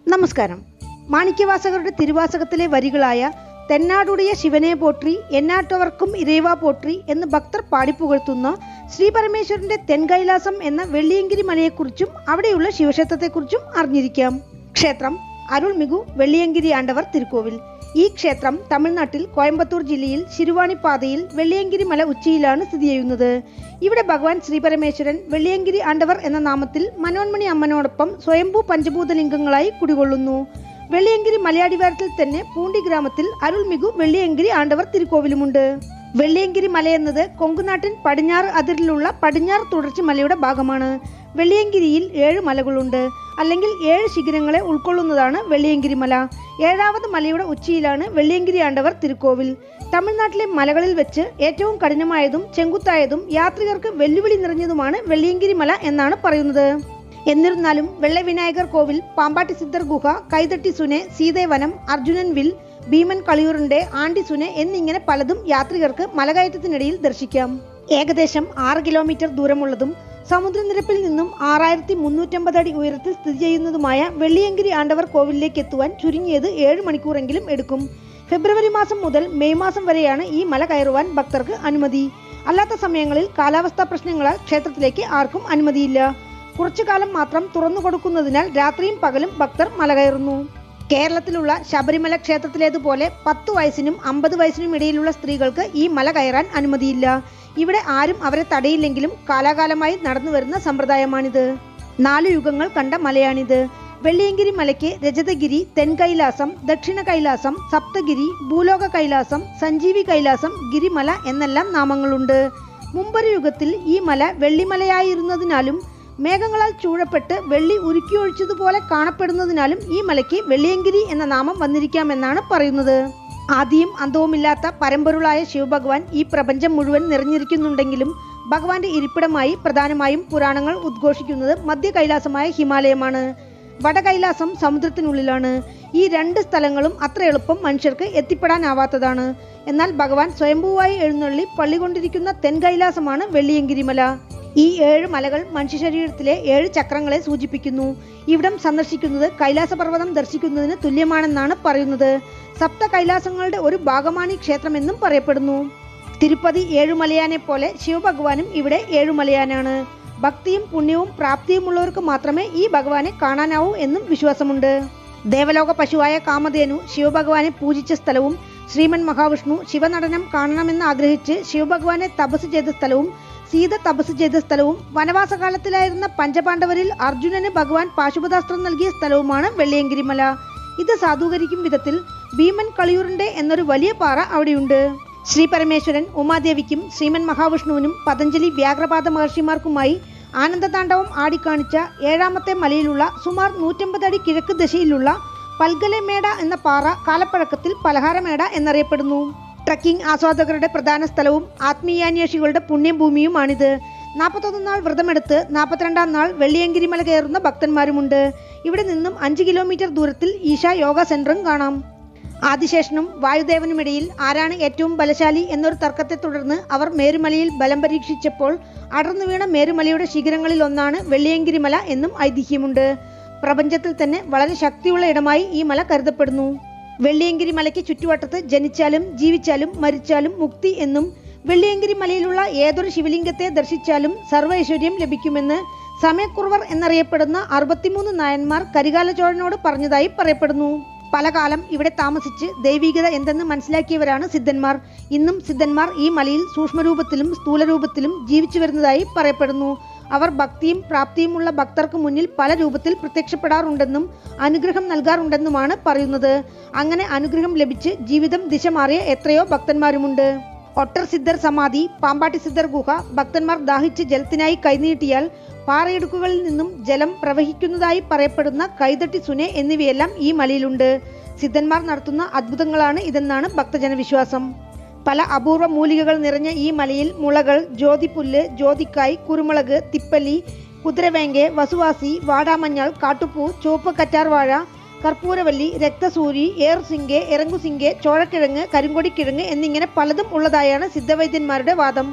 നമസ്കാരം. മാണിക്യവാസകരുടെ തിരുവാസകത്തിലെ വരികളായ തെന്നാടുடைய ശിവനെ പോற்றி എന്നാട്ടവർക്കും ഇരേവ പോற்றி എന്ന് ഭക്തർ പാടിപ്പുകഴ്ത്തുന്ന ശ്രീ പരമേശ്വരന്റെ തെൻകൈലാസം എന്ന വെള്ളിയങ്കിരി മലയെക്കുറിച്ചും അവിടെയുള്ള ശിവക്ഷേത്രത്തെക്കുറിച്ചും അറിഞ്ഞിരിക്കാം. ക്ഷേത്രം അരുൾമിகு വെള്ളിയങ്കിരി ആണ്ടവർ തിരുക്കോവിൽ. ഈ ക്ഷേത്രം തമിഴ്നാട്ടിൽ കോയമ്പത്തൂർ ജില്ലയിൽ ശിരുവാണി പാതയിൽ വെള്ളിയങ്കിരി മല ഉച്ചിയിലാണ് സ്ഥിതി ചെയ്യുന്നത്. ഇവിടെ ഭഗവാൻ ശ്രീ പരമേശ്വരൻ വെള്ളിയങ്കിരി ആണ്ടവർ എന്ന നാമത്തിൽ മനോന്മണി അമ്മനോടൊപ്പം സ്വയംഭൂ പഞ്ചഭൂതലിംഗങ്ങളായി കുടികൊള്ളുന്നു. വെള്ളിയങ്കിരി മലയാടിവാരത്തിൽ തന്നെ പൂണ്ടി ഗ്രാമത്തിൽ അരുൾമിகு വെള്ളിയങ്കിരി ആണ്ടവർ തിരുക്കോവിലുമുണ്ട്. വെള്ളിയങ്കിരി മലയെന്നത് കൊങ്കുനാട്ടിൻ പടിഞ്ഞാറ് അതിരിലുള്ള പടിഞ്ഞാറ് തുടർച്ച മലയുടെ ഭാഗമാണ്. വെള്ളിയങ്കിരിയിൽ 7 മലകളുണ്ട്, അല്ലെങ്കിൽ 7 ശിഖരങ്ങളെ ഉൾക്കൊള്ളുന്നതാണ് വെള്ളിയങ്കിരി മല. 7ാമത് മലയുടെ ഉച്ചിയിലാണ് വെള്ളിയങ്കിരി ആണ്ടവർ തിരുക്കോവിൽ. തമിഴ്നാട്ടിലെ മലകളിൽ വെച്ച് ഏറ്റവും കഠിനമായതും ചെങ്കുത്തായതും യാത്രികർക്ക് വെല്ലുവിളി നിറഞ്ഞതുമാണ് വെള്ളിയങ്കിരി മല എന്നാണ് പറയുന്നത്. എന്നിരുന്നാലും വെള്ളവിനായകർ കോവിൽ, പാമ്പാട്ടി സിദ്ധർ ഗുഹ, കൈതട്ടി Sune, സീതേവനം, Arjunan will, Bheeman കളിയൂറിന്റെ Andi Sune എന്നിങ്ങനെ പലതും യാത്രികർക്ക് മലകയറ്റത്തിനിടയിൽ ദർശിക്കാം. ഏകദേശം 6 കിലോമീറ്റർ ദൂരമുള്ളതും സമുദ്രനിരപ്പിൽ നിന്നും 6350 അടി ഉയരത്തിൽ സ്ഥിതി ചെയ്യുന്നതുമായ വെള്ളിയങ്കിരി ആണ്ടവർ കോവിലിലേക്ക് എത്തുവാൻ ചുരുങ്ങിയത് 7 മണിക്കൂറെങ്കിലും എടുക്കും. ഫെബ്രുവരി മാസം മുതൽ മെയ് മാസം വരെയാണ് ഈ മല കയറുവാൻ ഭക്തർക്ക് അനുമതി. അല്ലാത്ത സമയങ്ങളിൽ കാലാവസ്ഥാ പ്രശ്നങ്ങളാൽ ക്ഷേത്രത്തിലേക്ക് ആർക്കും അനുമതിയില്ല. കുറച്ചു കാലം മാത്രം തുറന്നു കൊടുക്കുന്നതിനാൽ രാത്രിയും പകലും ഭക്തർ മല കയറുന്നു. കേരളത്തിലുള്ള ശബരിമല ക്ഷേത്രത്തിലേതുപോലെ 10 വയസ്സിനും 50 വയസ്സിനും ഇടയിലുള്ള സ്ത്രീകൾക്ക് ഈ മല കയറാൻ അനുമതിയില്ല. ഇവിടെ ആരും അവരെ തടയില്ലെങ്കിലും കാലാകാലമായി നടന്നു വരുന്ന സമ്പ്രദായമാണിത്. 4 യുഗങ്ങൾ കണ്ട മലയാണിത്. വെള്ളിയങ്കിരി മലയ്ക്ക് രജതഗിരി, തെൻകൈലാസം, ദക്ഷിണ കൈലാസം, സപ്തഗിരി, ഭൂലോക കൈലാസം, സഞ്ജീവി കൈലാസം, ഗിരിമല എന്നെല്ലാം നാമങ്ങളുണ്ട്. മുമ്പൊരു യുഗത്തിൽ ഈ മല വെള്ളിമലയായിരുന്നതിനാലും മേഘങ്ങളാൽ ചൂഴപ്പെട്ട് വെള്ളി ഉരുക്കിയൊഴിച്ചതുപോലെ കാണപ്പെടുന്നതിനാലും ഈ മലയ്ക്ക് വെള്ളിയങ്കിരി എന്ന നാമം വന്നിരിക്കാമെന്നാണ് പറയുന്നത്. ആദിയും അന്തവുമില്ലാത്ത പരമ്പൊരുളായ ശിവഭഗവാൻ ഈ പ്രപഞ്ചം മുഴുവൻ നിറഞ്ഞിരിക്കുന്നുണ്ടെങ്കിലും ഭഗവാന്റെ ഇരിപ്പിടമായി പ്രധാനമായും പുരാണങ്ങൾ ഉദ്ഘോഷിക്കുന്നത് മധ്യ കൈലാസമായ ഹിമാലയമാണ്. വട കൈലാസം സമുദ്രത്തിനുള്ളിലാണ്. ഈ 2 സ്ഥലങ്ങളും അത്ര എളുപ്പം മനുഷ്യർക്ക് എത്തിപ്പെടാനാവാത്തതാണ്. എന്നാൽ ഭഗവാൻ സ്വയംഭൂവായി എഴുന്നള്ളി പള്ളികൊണ്ടിരിക്കുന്ന തെൻകൈലാസമാണ് വെള്ളിയങ്കിരി മല. ഈ 7 മലകൾ മനുഷ്യ ശരീരത്തിലെ 7 ചക്രങ്ങളെ സൂചിപ്പിക്കുന്നു. ഇവിടം സന്ദർശിക്കുന്നത് കൈലാസപർവ്വതം ദർശിക്കുന്നതിന് തുല്യമാണെന്നാണ് പറയുന്നത്. സപ്ത കൈലാസങ്ങളുടെ ഒരു ഭാഗമാണ് ഈ ക്ഷേത്രമെന്നും പറയപ്പെടുന്നു. തിരുപ്പതി ഏഴുമലയാനെ പോലെ ശിവഭഗവാനും ഇവിടെ ഏഴുമലയാനാണ്. ഭക്തിയും പുണ്യവും പ്രാപ്തിയുമുള്ളവർക്ക് മാത്രമേ ഈ ഭഗവാനെ കാണാനാവൂ എന്നും വിശ്വാസമുണ്ട്. ദേവലോക പശുവായ കാമധേനു ശിവഭഗവാനെ പൂജിച്ച സ്ഥലവും, ശ്രീമൻ മഹാവിഷ്ണു ശിവനടനം കാണണമെന്ന് ആഗ്രഹിച്ച് ശിവഭഗവാനെ തപസ് ചെയ്ത സ്ഥലവും, സീത തപസ് ചെയ്ത സ്ഥലവും, വനവാസകാലത്തിലായിരുന്ന പഞ്ചപാണ്ഡവരിൽ അർജുനന് ഭഗവാൻ പാശുപതാസ്ത്രം നൽകിയ സ്ഥലവുമാണ് വെള്ളിയങ്കിരി മല. ഇത് സാധൂകരിക്കും വിധത്തിൽ ഭീമൻ കളിയൂറിന്റെ എന്നൊരു വലിയ പാറ അവിടെയുണ്ട്. ശ്രീ പരമേശ്വരൻ ഉമാദേവിക്കും ശ്രീമൻ മഹാവിഷ്ണുവിനും പതഞ്ജലി വ്യാഘ്രപാദ മഹർഷിമാർക്കുമായി ആനന്ദതാണ്ഡവം ആടിക്കാണിച്ച 7ാമത്തെ മലയിലുള്ള സുമാർ 150 അടി കിഴക്ക് ദിശയിലുള്ള പൽഗലെമേട എന്ന പാറ കാലപ്പഴക്കത്തിൽ പലഹാരമേട എന്നറിയപ്പെടുന്നു. ട്രക്കിംഗ് ആസ്വാദകരുടെ പ്രധാന സ്ഥലവും ആത്മീയാന്വേഷികളുടെ പുണ്യഭൂമിയുമാണിത്. 41 നാൾ വ്രതമെടുത്ത് 42ാം നാൾ വെള്ളിയങ്കിരി മല കയറുന്ന ഭക്തന്മാരുമുണ്ട്. ഇവിടെ നിന്നും 5 കിലോമീറ്റർ ദൂരത്തിൽ ഈശ യോഗ സെന്ററും കാണാം. ആദിശേഷനും വായുദേവനുമിടയിൽ ആരാണ് ഏറ്റവും ബലശാലി എന്നൊരു തർക്കത്തെ തുടർന്ന് അവർ മേരുമലയിൽ ബലം പരീക്ഷിച്ചപ്പോൾ അടർന്നു വീണ മേരുമലയുടെ ശിഖരങ്ങളിൽ ഒന്നാണ് വെള്ളിയങ്കിരി മല എന്നും ഐതിഹ്യമുണ്ട്. പ്രപഞ്ചത്തിൽ തന്നെ വളരെ ശക്തിയുള്ള ഇടമായി ഈ മല കരുതപ്പെടുന്നു. വെള്ളിയങ്കിരി മലയ്ക്ക് ചുറ്റുവട്ടത്ത് ജനിച്ചാലും ജീവിച്ചാലും മരിച്ചാലും മുക്തി എന്നും വെള്ളിയങ്കിരി മലയിലുള്ള ഏതൊരു ശിവലിംഗത്തെ ദർശിച്ചാലും സർവ്വ ഐശ്വര്യം ലഭിക്കുമെന്ന് സമയക്കുറവർ എന്നറിയപ്പെടുന്ന 63 നായന്മാർ കരികാല ചോഴനോട് പറഞ്ഞതായി പറയപ്പെടുന്നു. പല കാലം ഇവിടെ താമസിച്ച് ദൈവികത എന്തെന്ന് മനസ്സിലാക്കിയവരാണ് സിദ്ധന്മാർ. ഇന്നും സിദ്ധന്മാർ ഈ മലയിൽ സൂക്ഷ്മരൂപത്തിലും സ്ഥൂലരൂപത്തിലും ജീവിച്ചു വരുന്നതായി പറയപ്പെടുന്നു. അവർ ഭക്തിയും പ്രാപ്തിയുമുള്ള ഭക്തർക്ക് മുന്നിൽ പല രൂപത്തിൽ പ്രത്യക്ഷപ്പെടാറുണ്ടെന്നും അനുഗ്രഹം നൽകാറുണ്ടെന്നുമാണ് പറയുന്നത്. അങ്ങനെ അനുഗ്രഹം ലഭിച്ച് ജീവിതം ദിശ മാറിയ എത്രയോ ഭക്തന്മാരുമുണ്ട്. ഒട്ടർ സിദ്ധർ സമാധി, പാമ്പാട്ടി സിദ്ധർ ഗുഹ, ഭക്തന്മാർ ദാഹിച്ച് ജലത്തിനായി കൈനീട്ടിയാൽ പാറയിടുക്കുകളിൽ നിന്നും ജലം പ്രവഹിക്കുന്നതായി പറയപ്പെടുന്ന കൈതട്ടി സുനെ എന്നിവയെല്ലാം ഈ മലയിലുണ്ട്. സിദ്ധന്മാർ നടത്തുന്ന അത്ഭുതങ്ങളാണ് ഇതെന്നാണ് ഭക്തജന വിശ്വാസം. പല അപൂർവ മൂലികകൾ നിറഞ്ഞ ഈ മലയിൽ മുളകൾ, ജ്യോതിപ്പുല്ല്, ജ്യോതിക്കായ്, കുരുമുളക്, തിപ്പല്ലി, കുതിരവേങ്കെ, വസുവാസി, വാടാമഞ്ഞൾ, കാട്ടുപൂ, ചുവപ്പ് കറ്റാർവാഴ, കർപ്പൂരവല്ലി, രക്തസൂരി, ഏർസിങ്കെ, ഇറങ്ങുസിങ്കെ, ചോഴക്കിഴങ്ങ്, കരിങ്കൊടിക്കിഴങ്ങ് എന്നിങ്ങനെ പലതും ഉള്ളതായാണ് സിദ്ധവൈദ്യന്മാരുടെ വാദം.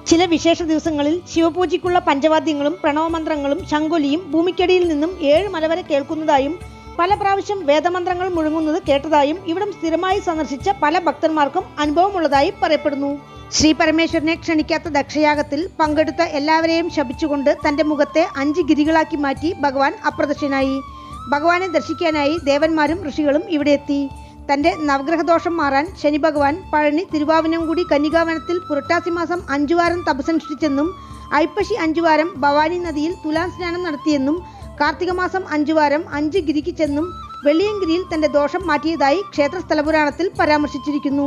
ചില വിശേഷ ദിവസങ്ങളിൽ ശിവപൂജയ്ക്കുള്ള പഞ്ചവാദ്യങ്ങളും പ്രണവമന്ത്രങ്ങളും ശങ്കൊലിയും ഭൂമിക്കടിയിൽ നിന്നും 7 മല വരെ കേൾക്കുന്നതായും പല പ്രാവശ്യം വേദമന്ത്രങ്ങൾ മുഴങ്ങുന്നത് കേട്ടതായും ഇവിടം സ്ഥിരമായി സന്ദർശിച്ച പല ഭക്തന്മാർക്കും അനുഭവമുള്ളതായി പറയപ്പെടുന്നു. ശ്രീ പരമേശ്വരനെ ക്ഷണിക്കാത്ത ദക്ഷയാഗത്തിൽ പങ്കെടുത്ത എല്ലാവരെയും ശപിച്ചുകൊണ്ട് തന്റെ മുഖത്തെ 5 ഗിരികളാക്കി മാറ്റി ഭഗവാൻ അപ്രത്യക്ഷനായി. ഭഗവാനെ ദർശിക്കാനായി ദേവന്മാരും ഋഷികളും ഇവിടെ എത്തി. തന്റെ നവഗ്രഹദോഷം മാറാൻ ശനി ഭഗവാൻ പഴനി തിരുവാവിനംകുടി കന്യകാവനത്തിൽ പുരട്ടാസി മാസം 5 വാരം തപസ്സനുഷ്ഠിച്ചെന്നും ഐപ്പശി 5 വാരം ഭവാനി നദിയിൽ തുലാം സ്നാനം നടത്തിയെന്നും കാർത്തിക മാസം 5 വാരം 5 ഗിരിക്ക് ചെന്നും വെള്ളിയങ്കിരിയിൽ തന്റെ ദോഷം മാറ്റിയതായി ക്ഷേത്ര സ്ഥലപുരാണത്തിൽ പരാമർശിച്ചിരിക്കുന്നു.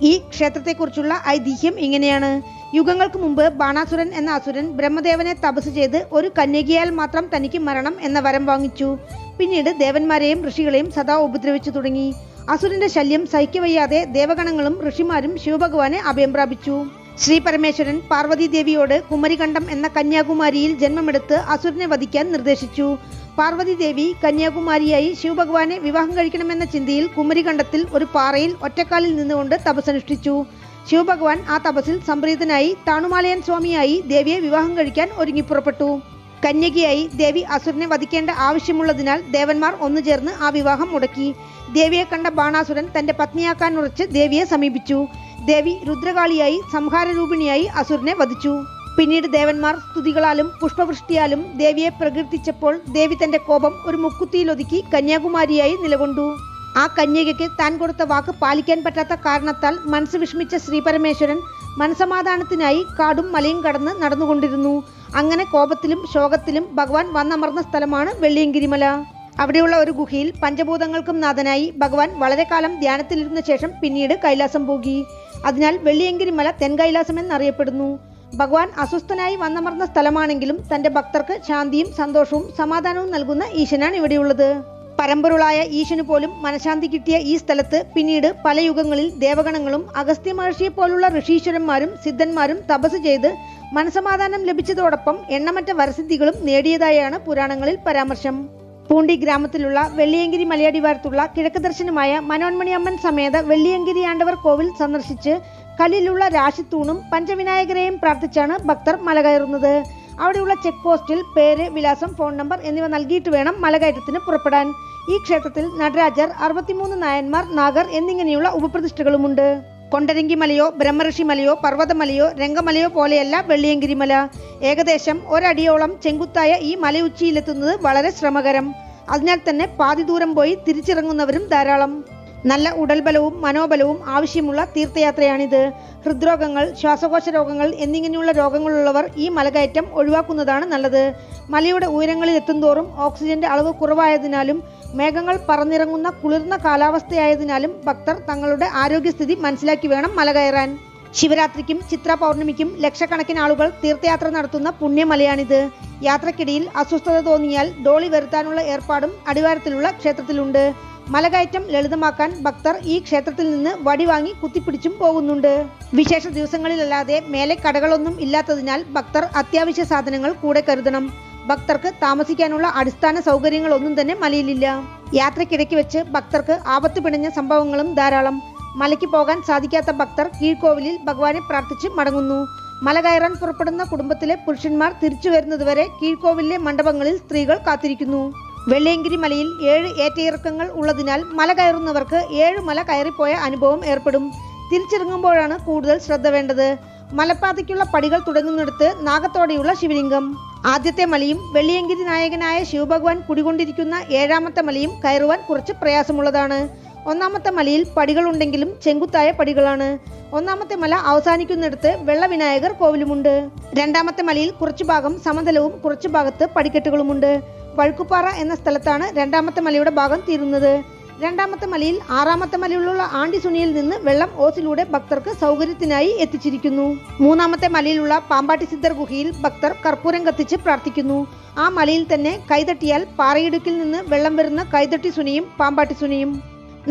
ഈ ക്ഷേത്രത്തെക്കുറിച്ചുള്ള ഐതിഹ്യം ഇങ്ങനെയാണ്. യുഗങ്ങൾക്ക് മുമ്പ് ബാണാസുരൻ എന്ന അസുരൻ ബ്രഹ്മദേവനെ തപസ് ചെയ്ത് ഒരു കന്യകയാൽ മാത്രം തനിക്ക് മരണം എന്ന വരം വാങ്ങിച്ചു. പിന്നീട് ദേവന്മാരെയും ഋഷികളെയും സദാ ഉപദ്രവിച്ചു തുടങ്ങി. അസുരന്റെ ശല്യം സഹിക്കവയ്യാതെ ദേവഗണങ്ങളും ഋഷിമാരും ശിവഭഗവാനെ അഭയം പ്രാപിച്ചു. ശ്രീ പരമേശ്വരൻ പാർവതീദേവിയോട് കുമരികണ്ഠം എന്ന കന്യാകുമാരിയിൽ ജന്മമെടുത്ത് അസുരനെ വധിക്കാൻ നിർദ്ദേശിച്ചു. പാർവതീദേവി കന്യാകുമാരിയായി ശിവഭഗവാനെ വിവാഹം കഴിക്കണമെന്ന ചിന്തയിൽ കുമരികണ്ഠത്തിൽ ഒരു പാറയിൽ ഒറ്റക്കാലിൽ നിന്നുകൊണ്ട് തപസ്സനുഷ്ഠിച്ചു. ശിവഭഗവാൻ ആ തപസ്സിൽ സംപ്രീതനായി താണുമാലയൻ സ്വാമിയായി ദേവിയെ വിവാഹം കഴിക്കാൻ ഒരുങ്ങിപ്പുറപ്പെട്ടു. കന്യകയായി ദേവി അസുരനെ വധിക്കേണ്ട ആവശ്യമുള്ളതിനാൽ ദേവന്മാർ ഒന്നുചേർന്ന് ആ വിവാഹം മുടക്കി. ദേവിയെ കണ്ട ബാണാസുരൻ തന്റെ പത്നിയാക്കാൻ ഉറച്ച് ദേവിയെ സമീപിച്ചു. ദേവി രുദ്രകാളിയായി സംഹാരരൂപിണിയായി അസുരനെ വധിച്ചു. പിന്നീട് ദേവന്മാർ സ്തുതികളാലും പുഷ്പവൃഷ്ടിയാലും ദേവിയെ പ്രകീർത്തിച്ചപ്പോൾ ദേവി തന്റെ കോപം ഒരു മുക്കുത്തിയിലൊതുക്കി കന്യാകുമാരിയായി നിലകൊണ്ടു. ആ കന്യകയ്ക്ക് താൻ കൊടുത്ത വാക്ക് പാലിക്കാൻ പറ്റാത്ത കാരണത്താൽ മനസ്സ് വിഷമിച്ച ശ്രീ പരമേശ്വരൻ മനസമാധാനത്തിനായി കാടും മലയും കടന്ന് നടന്നുകൊണ്ടിരുന്നു. അങ്ങനെ കോപത്തിലും ശോകത്തിലും ഭഗവാൻ വന്നമർന്ന സ്ഥലമാണ് വെള്ളിയങ്കിരിമല. അവിടെയുള്ള ഒരു ഗുഹയിൽ പഞ്ചഭൂതങ്ങൾക്കും നാഥനായി ഭഗവാൻ വളരെ കാലം ധ്യാനത്തിലിരുന്ന ശേഷം പിന്നീട് കൈലാസം പോകി. അതിനാൽ വെള്ളിയങ്കിരിമല തെൻകൈലാസം എന്നറിയപ്പെടുന്നു. ഭഗവാൻ അസ്വസ്ഥനായി വന്നമർന്ന സ്ഥലമാണെങ്കിലും തന്റെ ഭക്തർക്ക് ശാന്തിയും സന്തോഷവും സമാധാനവും നൽകുന്ന ഈശനാണ് ഇവിടെയുള്ളത്. പരമ്പൊരുളായ ഈശനു പോലും മനഃശാന്തി കിട്ടിയ ഈ സ്ഥലത്ത് പിന്നീട് പല യുഗങ്ങളിൽ ദേവഗണങ്ങളും അഗസ്ത്യ മഹർഷിയെ പോലുള്ള ഋഷീശ്വരന്മാരും സിദ്ധന്മാരും തപസ് ചെയ്ത് മനസമാധാനം ലഭിച്ചതോടൊപ്പം എണ്ണമറ്റ വരസിദ്ധികളും നേടിയതായാണ് പുരാണങ്ങളിൽ പരാമർശം. പൂണ്ടി ഗ്രാമത്തിലുള്ള വെള്ളിയങ്കിരി മലയടിവാരത്തുള്ള കിഴക്ക് ദർശനമായ മനോന്മണി അമ്മൻ സമേത വെള്ളിയങ്കിരി ആണ്ടവർ കോവിൽ സന്ദർശിച്ച് കല്ലിലുള്ള രാശിത്തൂണും പഞ്ചവിനായകരെയും പ്രാർത്ഥിച്ചാണ് ഭക്തർ മല കയറുന്നത്. അവിടെയുള്ള ചെക്ക് പോസ്റ്റിൽ പേര്, വിലാസം, ഫോൺ നമ്പർ എന്നിവ നൽകിയിട്ട് വേണം മലകയറ്റത്തിന് പുറപ്പെടാൻ. ഈ ക്ഷേത്രത്തിൽ നടരാജർ, 63 നായന്മാർ, നാഗർ എന്നിങ്ങനെയുള്ള ഉപപ്രതിഷ്ഠകളുമുണ്ട്. കൊണ്ടരങ്കി മലയോ ബ്രഹ്മഋഷി മലയോ പർവ്വതമലയോ രംഗമലയോ പോലെയല്ല വെള്ളിയങ്കിരി മല. ഏകദേശം ഒരടിയോളം ചെങ്കുത്തായ ഈ മലയുച്ചിയിലെത്തുന്നത് വളരെ ശ്രമകരം. അതിനാൽ തന്നെ പാതി ദൂരം പോയി തിരിച്ചിറങ്ങുന്നവരും ധാരാളം. നല്ല ഉടൽബലവും മനോബലവും ആവശ്യമുള്ള തീർത്ഥയാത്രയാണിത്. ഹൃദ്രോഗങ്ങൾ, ശ്വാസകോശ രോഗങ്ങൾ എന്നിങ്ങനെയുള്ള രോഗങ്ങളുള്ളവർ ഈ മലകയറ്റം ഒഴിവാക്കുന്നതാണ് നല്ലത്. മലയുടെ ഉയരങ്ങളിൽ എത്തുന്തോറും ഓക്സിജന്റെ അളവ് കുറവായതിനാലും മേഘങ്ങൾ പറന്നിറങ്ങുന്ന കുളിർന്ന കാലാവസ്ഥയായതിനാലും ഭക്തർ തങ്ങളുടെ ആരോഗ്യസ്ഥിതി മനസ്സിലാക്കി വേണം മല കയറാൻ. ശിവരാത്രിക്കും ചിത്ര പൗർണമിക്കും ലക്ഷക്കണക്കിന് ആളുകൾ തീർത്ഥയാത്ര നടത്തുന്ന പുണ്യമലയാണിത്. യാത്രക്കിടയിൽ അസ്വസ്ഥത തോന്നിയാൽ ഡോളി വരുത്താനുള്ള ഏർപ്പാടും അടിവാരത്തിലുള്ള ക്ഷേത്രത്തിലുണ്ട്. മലകയറ്റം ലളിതമാക്കാൻ ഭക്തർ ഈ ക്ഷേത്രത്തിൽ നിന്ന് വടി വാങ്ങി കുത്തിപ്പിടിച്ചും പോകുന്നുണ്ട്. വിശേഷ ദിവസങ്ങളിലല്ലാതെ മേലെ കടകളൊന്നും ഇല്ലാത്തതിനാൽ ഭക്തർ അത്യാവശ്യ സാധനങ്ങൾ കൂടെ കരുതണം. ഭക്തർക്ക് താമസിക്കാനുള്ള അടിസ്ഥാന സൗകര്യങ്ങളൊന്നും തന്നെ മലയിലില്ല. യാത്രക്കിടയ്ക്ക് വെച്ച് ഭക്തർക്ക് ആപത്ത് പിണഞ്ഞ സംഭവങ്ങളും ധാരാളം. മലയ്ക്ക് പോകാൻ സാധിക്കാത്ത ഭക്തർ കീഴ്ക്കോവിലിൽ ഭഗവാനെ പ്രാർത്ഥിച്ച് മടങ്ങുന്നു. മല കയറാൻ പുറപ്പെടുന്ന കുടുംബത്തിലെ പുരുഷന്മാർ തിരിച്ചു വരുന്നതുവരെ കീഴ്ക്കോവിലിലെ മണ്ഡപങ്ങളിൽ സ്ത്രീകൾ കാത്തിരിക്കുന്നു. വെള്ളിയങ്കിരി മലയിൽ 7 ഏറ്റയിറക്കങ്ങൾ ഉള്ളതിനാൽ മല കയറുന്നവർക്ക് 7 മല കയറിപ്പോയ അനുഭവം ഏർപ്പെടും. തിരിച്ചിറങ്ങുമ്പോഴാണ് കൂടുതൽ ശ്രദ്ധ വേണ്ടത്. മലപ്പാതയ്ക്കുള്ള പടികൾ തുടങ്ങുന്നിടത്ത് നാഗത്തോടെയുള്ള ശിവലിംഗം. ആദ്യത്തെ മലയും വെള്ളിയങ്കിരി നായകനായ ശിവഭഗവാൻ കുടികൊണ്ടിരിക്കുന്ന 7ാമത്തെ മലയും കയറുവാൻ കുറച്ച് പ്രയാസമുള്ളതാണ്. 1ാമത്തെ മലയിൽ പടികളുണ്ടെങ്കിലും ചെങ്കുത്തായ പടികളാണ്. 1ാമത്തെ മല അവസാനിക്കുന്നിടത്ത് വെള്ളവിനായകർ കോവിലുമുണ്ട്. 2ാമത്തെ മലയിൽ കുറച്ചു ഭാഗം സമതലവും കുറച്ചു ഭാഗത്ത് പടിക്കെട്ടുകളുമുണ്ട്. വഴുക്കുപ്പാറ എന്ന സ്ഥലത്താണ് 2ാമത്തെ മലയുടെ ഭാഗം തീരുന്നത്. 2ാമത്തെ മലയിൽ 6ാമത്തെ മലയിലുള്ള ആണ്ടിസുണിയിൽ നിന്ന് വെള്ളം ഓസിലൂടെ ഭക്തർക്ക് സൗകര്യത്തിനായി എത്തിച്ചിരിക്കുന്നു. 3ാമത്തെ മലയിലുള്ള പാമ്പാട്ടി സിദ്ധർ ഗുഹയിൽ ഭക്തർ കർപ്പൂരം കത്തിച്ച് പ്രാർത്ഥിക്കുന്നു. ആ മലയിൽ തന്നെ കൈതട്ടിയാൽ പാറയിടുക്കിൽ നിന്ന് വെള്ളം വരുന്ന കൈതട്ടി സുനിയും പാമ്പാട്ടി സുനിയും.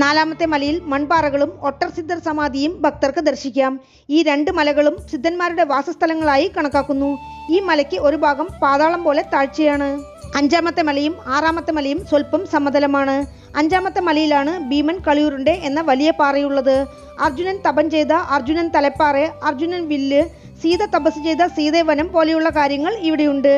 4ാമത്തെ മലയിൽ മൺപാറകളും ഒട്ടർ സിദ്ധർ സമാധിയും ഭക്തർക്ക് ദർശിക്കാം. ഈ 2 മലകളും സിദ്ധന്മാരുടെ വാസസ്ഥലങ്ങളായി കണക്കാക്കുന്നു. ഈ മലയ്ക്ക് ഒരു ഭാഗം പാതാളം പോലെ താഴ്ചയാണ്. 5ാമത്തെ മലയും 6ാമത്തെ മലയും സ്വല്പം സമതലമാണ്. 5ാമത്തെ മലയിലാണ് ഭീമൻ കളിയൂരുണ്ട് എന്ന വലിയ പാറയുള്ളത്. അർജുനൻ തപം ചെയ്ത അർജുനൻ തലപ്പാറ, അർജുനൻ വില്ല്, സീത തപസ് ചെയ്ത സീതവനം പോലെയുള്ള കാര്യങ്ങൾ ഇവിടെയുണ്ട്.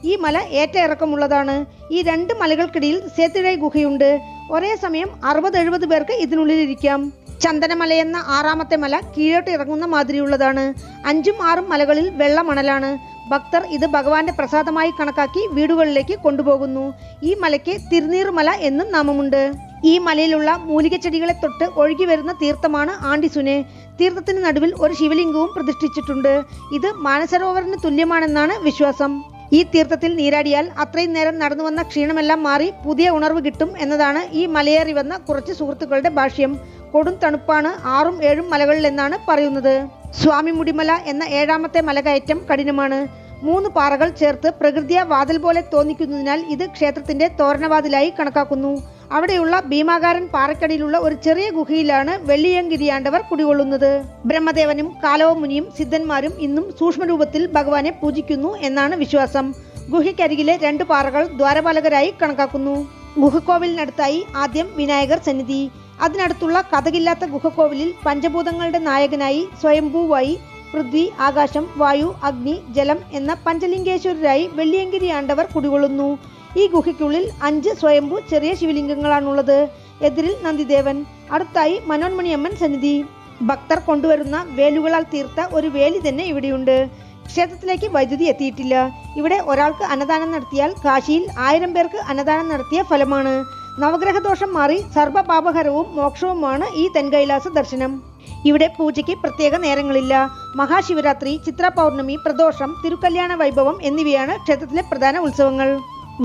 ഈ മല ഏറ്റ ഇറക്കമുള്ളതാണ്. ഈ രണ്ട് മലകൾക്കിടയിൽ സേത്തിഴൈ ഗുഹയുണ്ട്. ഒരേ സമയം 60-70 പേർക്ക് ഇതിനുള്ളിലിരിക്കാം. ചന്ദനമലയെന്ന 6ാമത്തെ മല കീഴോട്ട് ഇറങ്ങുന്ന മാതിരിയുള്ളതാണ്. 5ഉം 6ഉം മലകളിൽ വെള്ള മണലാണ്. ഭക്തർ ഇത് ഭഗവാന്റെ പ്രസാദമായി കണക്കാക്കി വീടുകളിലേക്ക് കൊണ്ടുപോകുന്നു. ഈ മലയ്ക്ക് തിരുനീർമല എന്നും നാമമുണ്ട്. ഈ മലയിലുള്ള മൂലികച്ചെടികളെ തൊട്ട് ഒഴുകി വരുന്ന തീർത്ഥമാണ് ആണ്ടിസുനെ. തീർത്ഥത്തിന് നടുവിൽ ഒരു ശിവലിംഗവും പ്രതിഷ്ഠിച്ചിട്ടുണ്ട്. ഇത് മാനസരോവറിന് തുല്യമാണെന്നാണ് വിശ്വാസം. ഈ തീർത്ഥത്തിൽ നീരാടിയാൽ അത്രയും നേരം നടന്നു വന്ന ക്ഷീണമെല്ലാം മാറി പുതിയ ഉണർവ് കിട്ടും എന്നതാണ് ഈ മലയേറി വന്ന കുറച്ച് സുഹൃത്തുക്കളുടെ ഭാഷ്യം. കൊടും തണുപ്പാണ് 6ഉം 7ഉം മലകളിൽ എന്നാണ് പറയുന്നത്. സ്വാമി മുടിമല എന്ന 7ാമത്തെ മലകയറ്റം കഠിനമാണ്. 3 പാറകൾ ചേർത്ത് പ്രകൃതിയ വാതിൽ പോലെ തോന്നിക്കുന്നതിനാൽ ഇത് ക്ഷേത്രത്തിന്റെ തോരണവാതിലായി കണക്കാക്കുന്നു. അവിടെയുള്ള ഭീമാകാരൻ പാറക്കടിയിലുള്ള ഒരു ചെറിയ ഗുഹയിലാണ് വെള്ളിയങ്കിരിയാണ്ടവർ കുടികൊള്ളുന്നത്. ബ്രഹ്മദേവനും കാലവമുനിയും സിദ്ധന്മാരും ഇന്നും സൂക്ഷ്മരൂപത്തിൽ ഭഗവാനെ പൂജിക്കുന്നു എന്നാണ് വിശ്വാസം. ഗുഹയ്ക്കരികിലെ 2 പാറകൾ ദ്വാരപാലകരായി കണക്കാക്കുന്നു. ഗുഹക്കോവിലിനടുത്തായി ആദ്യം വിനായകർ സന്നിധി. അതിനടുത്തുള്ള കഥകില്ലാത്ത ഗുഹക്കോവിലിൽ പഞ്ചഭൂതങ്ങളുടെ നായകനായി സ്വയംഭൂവായി പൃഥ്വി, ആകാശം, വായു, അഗ്നി, ജലം എന്ന പഞ്ചലിംഗേശ്വരരായി വെള്ളിയങ്കിരിയാണ്ടവർ കുടികൊള്ളുന്നു. ഈ ഗുഹയ്ക്കുള്ളിൽ 5 സ്വയംഭൂ ചെറിയ ശിവലിംഗങ്ങളാണുള്ളത്. എതിരിൽ നന്ദിദേവൻ, അടുത്തായി മനോന്മണിയമ്മൻ സന്നിധി. ഭക്തർ കൊണ്ടുവരുന്ന വേലുകളാൽ തീർത്ത ഒരു വേലി തന്നെ ഇവിടെയുണ്ട്. ക്ഷേത്രത്തിലേക്ക് വൈദ്യുതി എത്തിയിട്ടില്ല. ഇവിടെ ഒരാൾക്ക് അന്നദാനം നടത്തിയാൽ കാശിയിൽ 1000 പേർക്ക് അന്നദാനം നടത്തിയ ഫലമാണ്. നവഗ്രഹദോഷം മാറി സർവ്വപാപഹരവും മോക്ഷവുമാണ് ഈ തെൻകൈലാസ ദർശനം. ഇവിടെ പൂജയ്ക്ക് പ്രത്യേക നേരങ്ങളില്ല. മഹാശിവരാത്രി, ചിത്ര പൗർണമി, പ്രദോഷം, തിരുക്കല്യാണ വൈഭവം എന്നിവയാണ് ക്ഷേത്രത്തിലെ പ്രധാന ഉത്സവങ്ങൾ.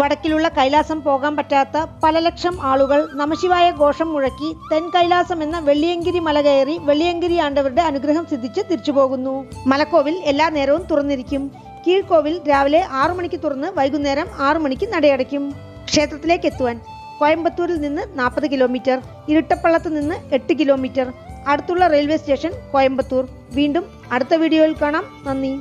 വടക്കിലുള്ള കൈലാസം പോകാൻ പറ്റാത്ത പല ലക്ഷം ആളുകൾ നമശിവായ ഘോഷം മുഴക്കി തെൻകൈലാസം എന്ന വെള്ളിയങ്കിരി മല കയറി വെള്ളിയങ്കിരി ആണ്ടവരുടെ അനുഗ്രഹം സിദ്ധിച്ച് തിരിച്ചു പോകുന്നു. മലക്കോവിൽ എല്ലാ നേരവും തുറന്നിരിക്കും. കീഴ്ക്കോവിൽ രാവിലെ 6 മണിക്ക് തുറന്ന് വൈകുന്നേരം 6 മണിക്ക് നടയടയ്ക്കും. ക്ഷേത്രത്തിലേക്ക് എത്തുവാൻ കോയമ്പത്തൂരിൽ നിന്ന് 40 കിലോമീറ്റർ, ഇരട്ടപ്പള്ളത്ത് നിന്ന് 8 കിലോമീറ്റർ. അടുത്തുള്ള റെയിൽവേ സ്റ്റേഷൻ കോയമ്പത്തൂർ. വീണ്ടും അടുത്ത വീഡിയോയിൽ കാണാം. നന്ദി.